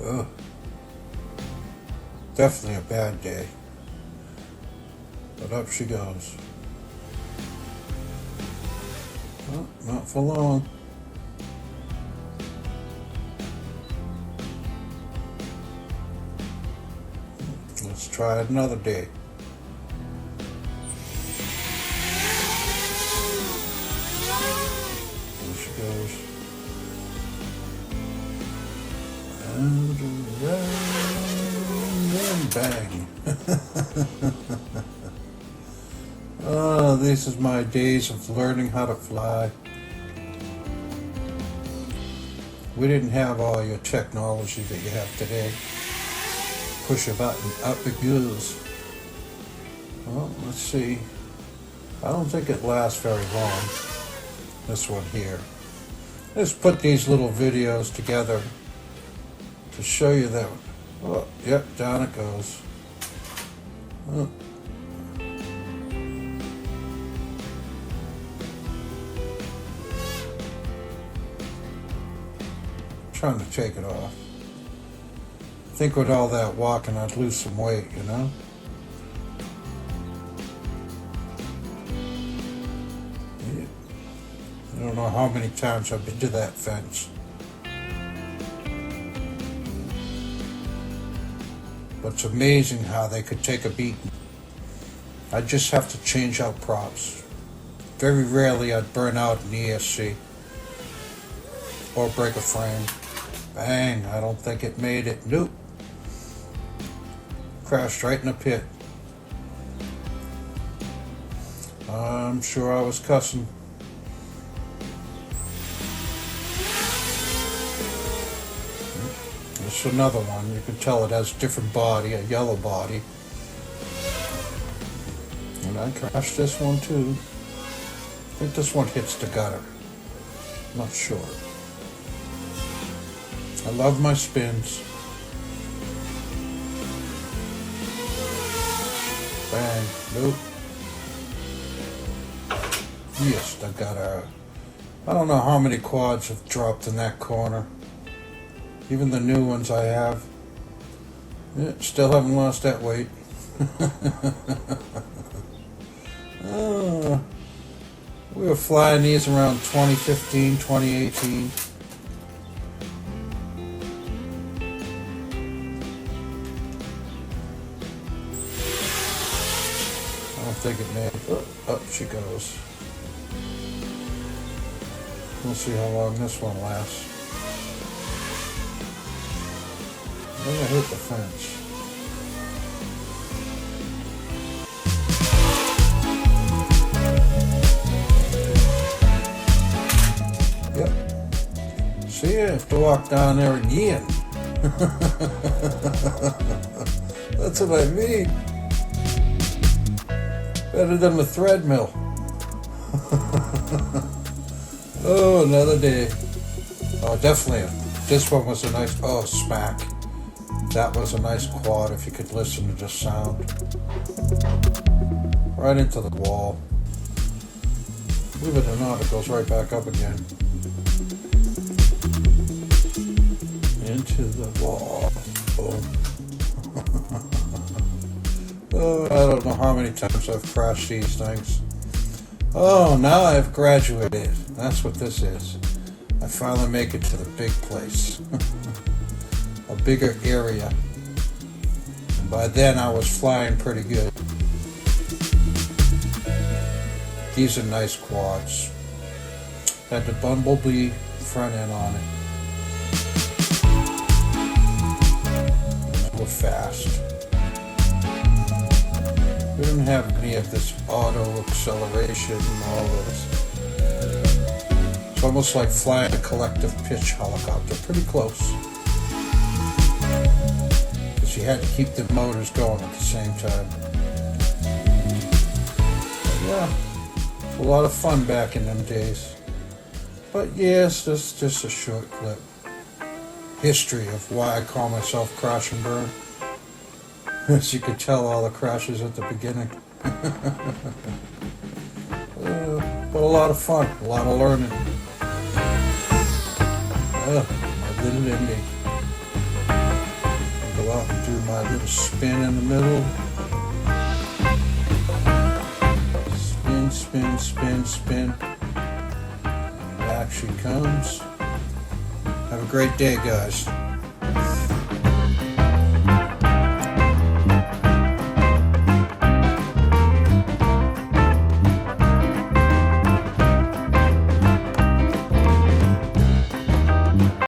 Ugh. Definitely a bad day. But up she goes. Oh, not for long. Let's try it another day. There she goes. And around and bang. Oh, this is my days of learning how to fly. We didn't have all your technology that you have today. Push a button, up it goes. Well, let's see. I don't think it lasts very long. This one here. Let's put these little videos together to show you that. Oh, yep, down it goes. Oh. Trying to take it off. I think with all that walking I'd lose some weight, you know? Yeah. I don't know how many times I've been to that fence. But it's amazing how they could take a beating. I just have to change out props. Very rarely I'd burn out in the ESC or break a frame. Bang, I don't think it made it. Nope. Crashed right in the pit. I'm sure I was cussing. This is another one. You can tell it has a different body, a yellow body. And I crashed this one too. I think this one hits the gutter. Not sure. I love my spins. Bang. Nope. Yes, I got I don't know how many quads have dropped in that corner. Even the new ones I have. Yeah, still haven't lost that weight. We were flying these around 2015, 2018. I don't think it made. Oh, up she goes. We'll see how long this one lasts. Then I hit the fence. Yep. See, I have to walk down there again. That's what I mean. Better than the thread mill. Oh, another day. Oh, definitely. This one was a nice, oh, smack. That was a nice quad if you could listen to the sound. Right into the wall. Believe it or not, it goes right back up again. Into the wall. Boom. Oh, I don't know how many times I've crashed these things. Oh, now I've graduated. That's what this is. I finally make it to the big place. A bigger area. And by then I was flying pretty good. These are nice quads. Had the Bumblebee front end on it. We're fast. We didn't have any of this auto acceleration and all this. It's almost like flying a collective pitch helicopter. Pretty close. Because you had to keep the motors going at the same time. But yeah, it's a lot of fun back in them days. But yes, this is just a short clip. History of why I call myself Crash and Burn. As you could tell, all the crashes at the beginning. But a lot of fun, a lot of learning. My little Indy. Go out and do my little spin in the middle. Spin, spin, spin, spin. Back she comes. Have a great day, guys.